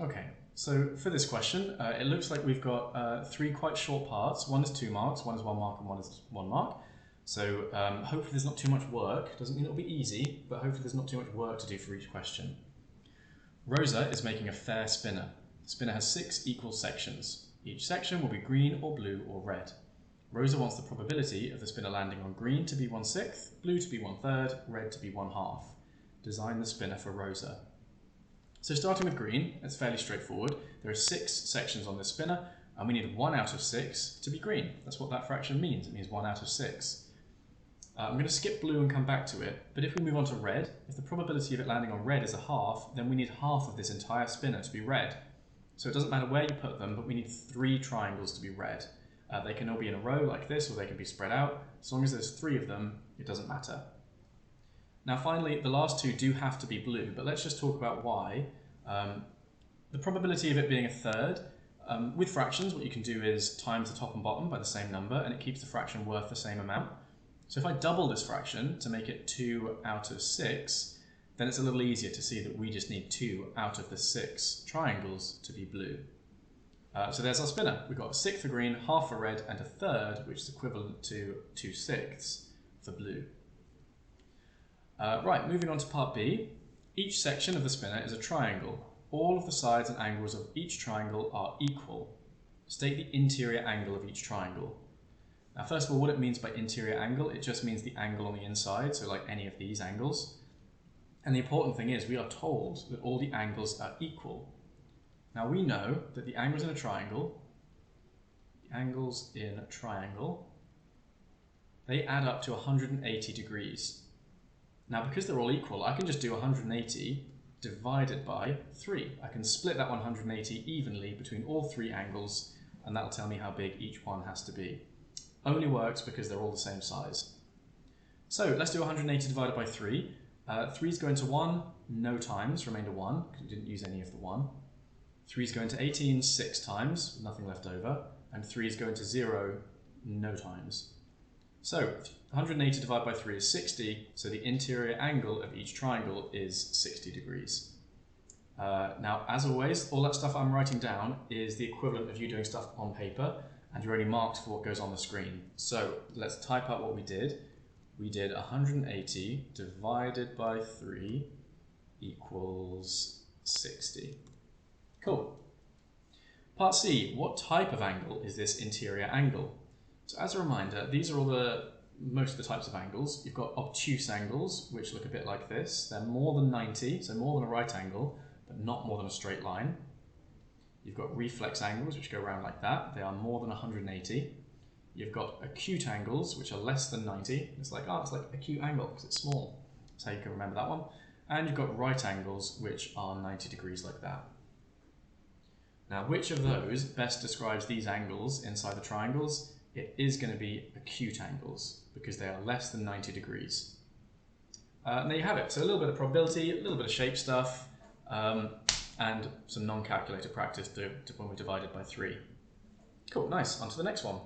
Okay, so for this question, it looks like we've got three quite short parts. One is 2 marks, one is 1 mark, and one is 1 mark. So hopefully there's not too much work. Doesn't mean it'll be easy, but hopefully there's not too much work to do for each question. Rosa is making a fair spinner. The spinner has 6 equal sections. Each section will be green or blue or red. Rosa wants the probability of the spinner landing on green to be 1/6, blue to be 1/3, red to be 1/2. Design the spinner for Rosa. So starting with green, it's fairly straightforward. There are 6 sections on this spinner, and we need 1 out of 6 to be green. That's what that fraction means. It means 1 out of 6. I'm going to skip blue and come back to it, but if we move on to red, if the probability of it landing on red is 1/2, then we need half of this entire spinner to be red. So it doesn't matter where you put them, but we need 3 triangles to be red. They can all be in a row like this, or they can be spread out. As long as there's 3 of them, it doesn't matter. Now finally, the last 2 do have to be blue, but let's just talk about why. The probability of it being 1/3, with fractions, what you can do is times the top and bottom by the same number, and it keeps the fraction worth the same amount. So if I double this fraction to make it 2 out of 6, then it's a little easier to see that we just need 2 out of the 6 triangles to be blue. So there's our spinner. We've got 1/6 for green, 1/2 for red, and 1/3, which is equivalent to 2/6 for blue. Right, moving on to part B. Each section of the spinner is a triangle. All of the sides and angles of each triangle are equal. State the interior angle of each triangle. Now first of all, what it means by interior angle, it just means the angle on the inside, so like any of these angles. And the important thing is we are told that all the angles are equal. Now we know that the angles in a triangle, they add up to 180 degrees. Now because they're all equal, I can just do 180 divided by 3. I can split that 180 evenly between all 3 angles, and that'll tell me how big each one has to be. Only works because they're all the same size. So let's do 180 divided by 3. 3 is going to 1, no times, remainder 1, because we didn't use any of the 1. 3 is going to 18, 6 times, nothing left over, and 3 is going to 0, no times. So 180 divided by 3 is 60, so the interior angle of each triangle is 60 degrees. Now, as always, all that stuff I'm writing down is the equivalent of you doing stuff on paper, and you're only marked for what goes on the screen. So let's type out what we did. We did 180 divided by 3 equals 60. Cool. Part C, what type of angle is this interior angle? So as a reminder, these are all most of the types of angles. You've got obtuse angles, which look a bit like this. They're more than 90, so more than a right angle, but not more than a straight line. You've got reflex angles, which go around like that. They are more than 180. You've got acute angles, which are less than 90. It's like, oh, it's like acute angle because it's small. That's how you can remember that one. And you've got right angles, which are 90 degrees like that. Now, which of those best describes these angles inside the triangles? It is going to be acute angles because they are less than 90 degrees. And there you have it. So a little bit of probability, a little bit of shape stuff, and some non-calculator practice to when we divide it by 3. Cool, nice. On to the next one.